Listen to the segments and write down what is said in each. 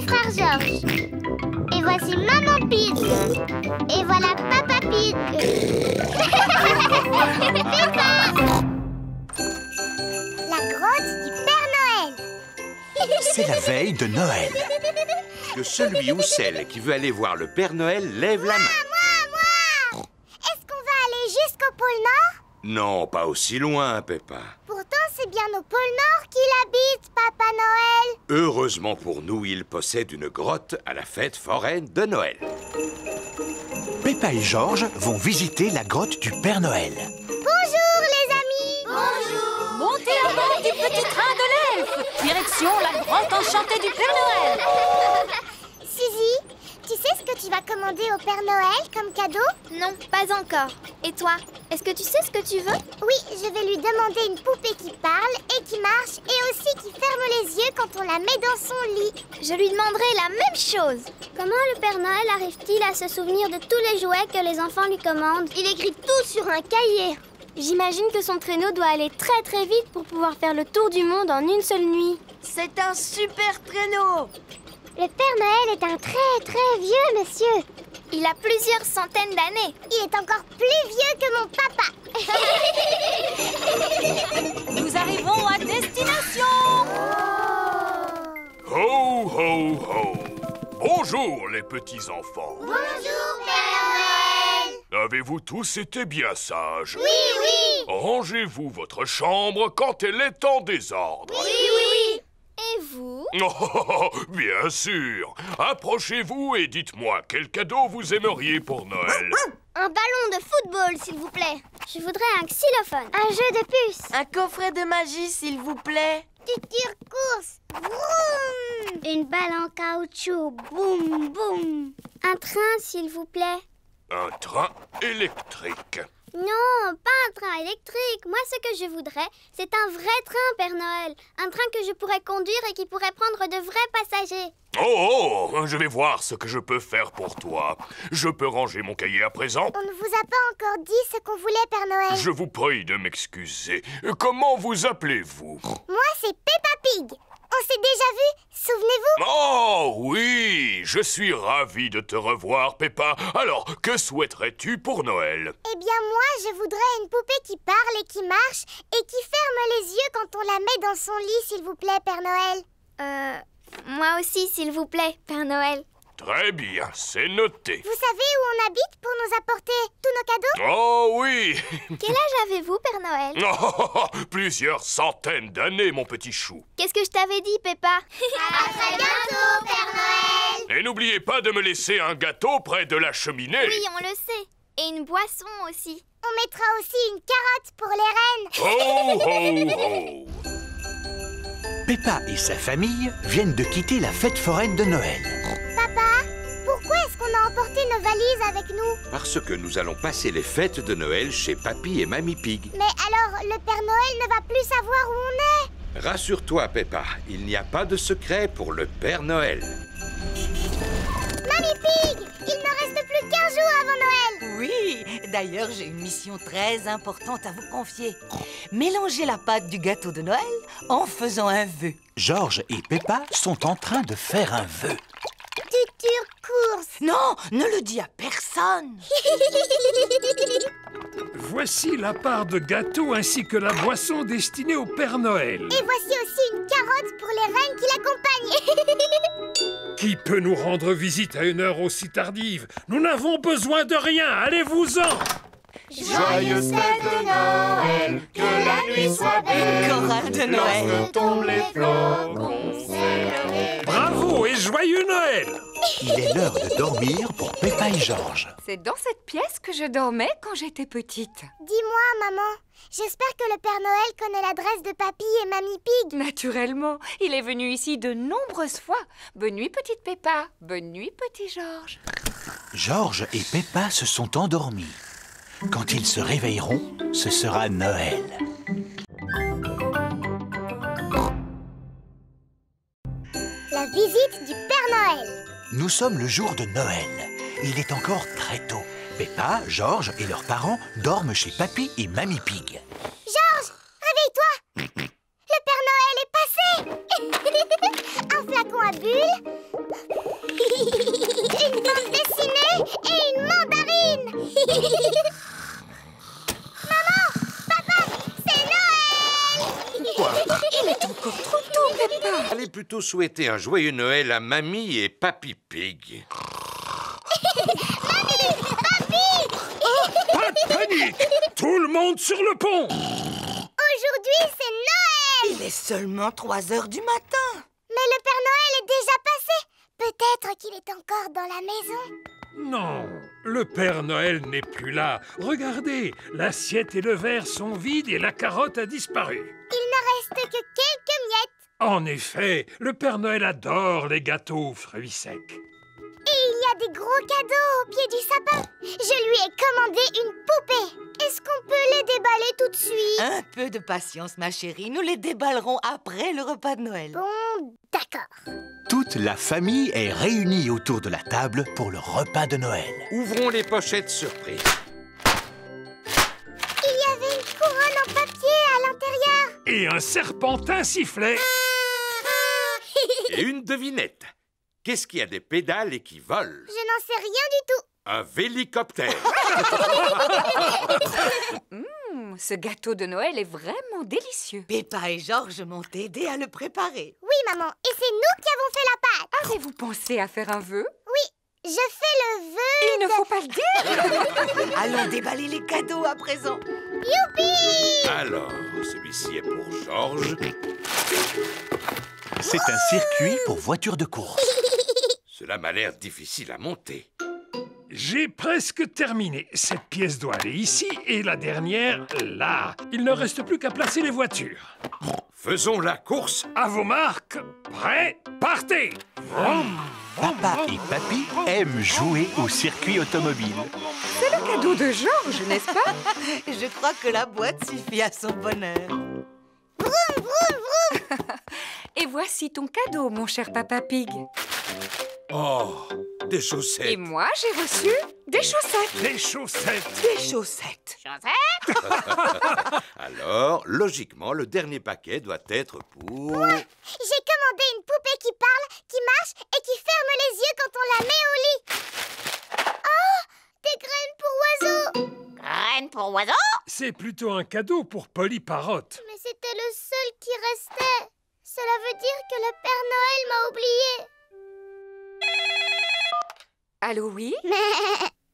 petit frère Georges. Et voici Maman Pig. Et voilà Papa Pig. Peppa! La grotte du Père Noël. C'est la veille de Noël. Que celui ou celle qui veut aller voir le Père Noël lève la main. Moi! Est-ce qu'on va aller jusqu'au pôle Nord? Non, pas aussi loin, Peppa. Pourtant, c'est bien au pôle Nord qu'il habite, Papa Noël. Heureusement pour nous, il possède une grotte à la fête foraine de Noël. Peppa et Georges vont visiter la grotte du Père Noël. Bonjour, les amis. Bonjour. Montez à bord du petit train de l'elfe. Direction la grotte enchantée du Père Noël. Suzy, tu sais ce que tu vas commander au Père Noël comme cadeau? Non, pas encore. Et toi, est-ce que tu sais ce que tu veux? Oui, je vais lui demander une poupée qui parle et qui marche et aussi qui ferme les yeux quand on la met dans son lit. Je lui demanderai la même chose. Comment le Père Noël arrive-t-il à se souvenir de tous les jouets que les enfants lui commandent? Il écrit tout sur un cahier. J'imagine que son traîneau doit aller très très vite pour pouvoir faire le tour du monde en une seule nuit. C'est un super traîneau. Le Père Noël est un très très vieux monsieur. Il a plusieurs centaines d'années. Il est encore plus vieux que mon papa. Nous arrivons à destination. Ho, ho, ho! Bonjour, les petits-enfants. Bonjour, Père Noël. Avez-vous tous été bien sages? Oui, oui. Rangez-vous votre chambre quand elle est en désordre. Oui. Et vous? Oh, bien sûr. Approchez-vous et dites-moi quel cadeau vous aimeriez pour Noël. Un ballon de football, s'il vous plaît. Je voudrais un xylophone, un jeu de puces, Un coffret de magie, s'il vous plaît. du tire-course, vroom, une balle en caoutchouc, boum, boum. Un train, s'il vous plaît. Un train électrique. Non, pas un train électrique. Moi, ce que je voudrais, c'est un vrai train, Père Noël. Un train que je pourrais conduire et qui pourrait prendre de vrais passagers. Oh, je vais voir ce que je peux faire pour toi. Je peux ranger mon cahier à présent? On ne vous a pas encore dit ce qu'on voulait, Père Noël. Je vous prie de m'excuser. Comment vous appelez-vous? Moi, c'est Peppa Pig. On s'est déjà vus, souvenez-vous? Oh oui, je suis ravi de te revoir, Peppa. Alors, que souhaiterais-tu pour Noël? Eh bien, moi, je voudrais une poupée qui parle et qui marche et qui ferme les yeux quand on la met dans son lit, s'il vous plaît, Père Noël. Moi aussi, s'il vous plaît, Père Noël. Très bien, c'est noté. Vous savez où on habite pour nous apporter tous nos cadeaux? Oh oui. Quel âge avez-vous, Père Noël? Oh, plusieurs centaines d'années, mon petit chou. Qu'est-ce que je t'avais dit, Peppa? À très bientôt, Père Noël. Et n'oubliez pas de me laisser un gâteau près de la cheminée. Oui, on le sait. Et une boisson aussi. On mettra aussi une carotte pour les reines. Ho, ho, ho. Peppa et sa famille viennent de quitter la fête foraine de Noël. Papa, pourquoi est-ce qu'on a emporté nos valises avec nous? Parce que nous allons passer les fêtes de Noël chez Papy et Mamie Pig. Mais alors, le Père Noël ne va plus savoir où on est. Rassure-toi, Peppa, il n'y a pas de secret pour le Père Noël. Mamie Pig, il ne reste plus qu'1 jour avant Noël. Oui, d'ailleurs, j'ai une mission très importante à vous confier. Mélanger la pâte du gâteau de Noël en faisant un vœu. Georges et Peppa sont en train de faire un vœu. Du tire-course. Non, ne le dis à personne. Voici la part de gâteau ainsi que la boisson destinée au Père Noël. Et voici aussi une carotte pour les reines qui l'accompagnent. Qui peut nous rendre visite à une heure aussi tardive? Nous n'avons besoin de rien, allez-vous-en! Joyeuses fêtes de Noël, que la nuit soit belle. Chorale de Noël. Lorsque tombent les flocons, c'est Bravo et joyeux Noël! Il est l'heure de dormir pour Peppa et Georges. C'est dans cette pièce que je dormais quand j'étais petite. Dis-moi, maman, j'espère que le Père Noël connaît l'adresse de Papy et Mamie Pig. Naturellement, il est venu ici de nombreuses fois. Bonne nuit, petite Peppa. Bonne nuit, petit Georges. Georges et Peppa se sont endormis. Quand ils se réveilleront, ce sera Noël. La visite du Père Noël. Nous sommes le jour de Noël. Il est encore très tôt. Peppa, Georges et leurs parents dorment chez Papy et Mamie Pig. Georges, réveille-toi. Le Père Noël est passé. Un flacon à bulles, C'est encore trop tôt, Peppa. Allez plutôt souhaiter un joyeux Noël à Mamie et Papy Pig. Pas de panique! Tout le monde sur le pont! Aujourd'hui, c'est Noël! Il est seulement 3 heures du matin. Mais le Père Noël est déjà passé. Peut-être qu'il est encore dans la maison. Non, le Père Noël n'est plus là. Regardez, l'assiette et le verre sont vides et la carotte a disparu. Il ne reste que quelques miettes. En effet, le Père Noël adore les gâteaux aux fruits secs. Et il y a des gros cadeaux au pied du sapin. Je lui ai commandé une poupée. Est-ce qu'on peut les déballer tout de suite? Un peu de patience, ma chérie. Nous les déballerons après le repas de Noël. Bon, d'accord. Toute la famille est réunie autour de la table pour le repas de Noël. Ouvrons les pochettes surprises. Il y avait une couronne en papier à l'intérieur. Et un serpentin sifflait. Et une devinette. Qu'est-ce qui a des pédales et qui vole? Je n'en sais rien du tout. Un vélicoptère. Ce gâteau de Noël est vraiment délicieux. Peppa et Georges m'ont aidé à le préparer. Oui, maman, et c'est nous qui avons fait la pâte. Avez-vous pensé à faire un vœu? Oui, je fais le vœu. Il ne faut pas le dire. Allons déballer les cadeaux à présent. Youpi! Alors, celui-ci est pour Georges. C'est un circuit pour voitures de course. Cela m'a l'air difficile à monter. J'ai presque terminé. Cette pièce doit aller ici et la dernière là. Il ne reste plus qu'à placer les voitures. Faisons la course. À vos marques, prêts, partez! Papa et Papy aiment jouer au circuit automobile. C'est le cadeau de Georges, n'est-ce pas? Je crois que la boîte suffit à son bonheur. Et voici ton cadeau, mon cher Papa Pig. Oh, des chaussettes. Et moi, j'ai reçu des chaussettes. Les chaussettes. Des chaussettes. Alors, logiquement, le dernier paquet doit être pour... J'ai commandé une poupée qui parle, qui marche et qui ferme les yeux quand on la met au lit. Oh, des graines pour oiseaux. Graines pour oiseaux? C'est plutôt un cadeau pour Polly Parrot. Mais c'était le seul qui restait. Cela veut dire que le Père Noël m'a oublié. Allô, oui?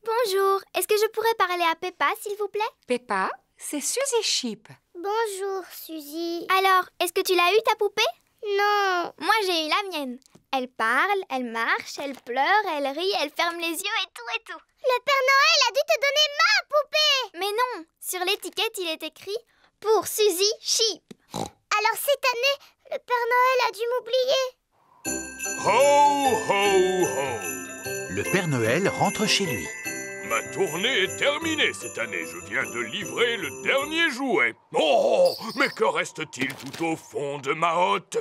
Bonjour, est-ce que je pourrais parler à Peppa, s'il vous plaît? Peppa, c'est Suzy Sheep. Bonjour, Suzy. Alors, est-ce que tu l'as eu, ta poupée? Non. Moi, j'ai eu la mienne. Elle parle, elle marche, elle pleure, elle rit, elle ferme les yeux et tout et tout. Le Père Noël a dû te donner ma poupée. Mais non, sur l'étiquette, il est écrit « Pour Suzy Sheep ». Alors cette année, le Père Noël a dû m'oublier. Ho, ho, ho! Le Père Noël rentre chez lui. Ma tournée est terminée cette année. Je viens de livrer le dernier jouet. Oh, mais que reste-t-il tout au fond de ma hotte?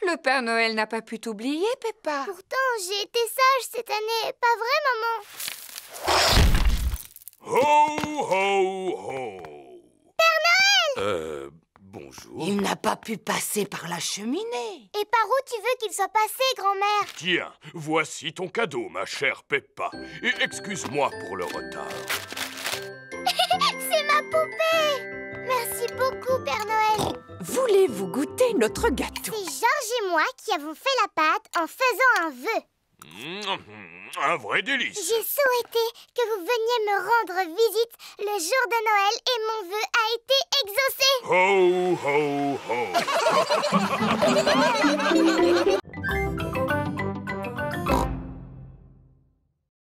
Le Père Noël n'a pas pu t'oublier, Peppa. Pourtant, j'ai été sage cette année. Pas vrai, maman? Ho, ho, ho! Père Noël! Bonjour. Il n'a pas pu passer par la cheminée. Et par où tu veux qu'il soit passé, grand-mère? Tiens, voici ton cadeau, ma chère Peppa. Et excuse-moi pour le retard. C'est ma poupée! Merci beaucoup, Père Noël. Voulez-vous goûter notre gâteau? C'est Georges et moi qui avons fait la pâte en faisant un vœu. Un vrai délice. J'ai souhaité que vous veniez me rendre visite le jour de Noël et mon vœu a été exaucé. Ho, ho, ho!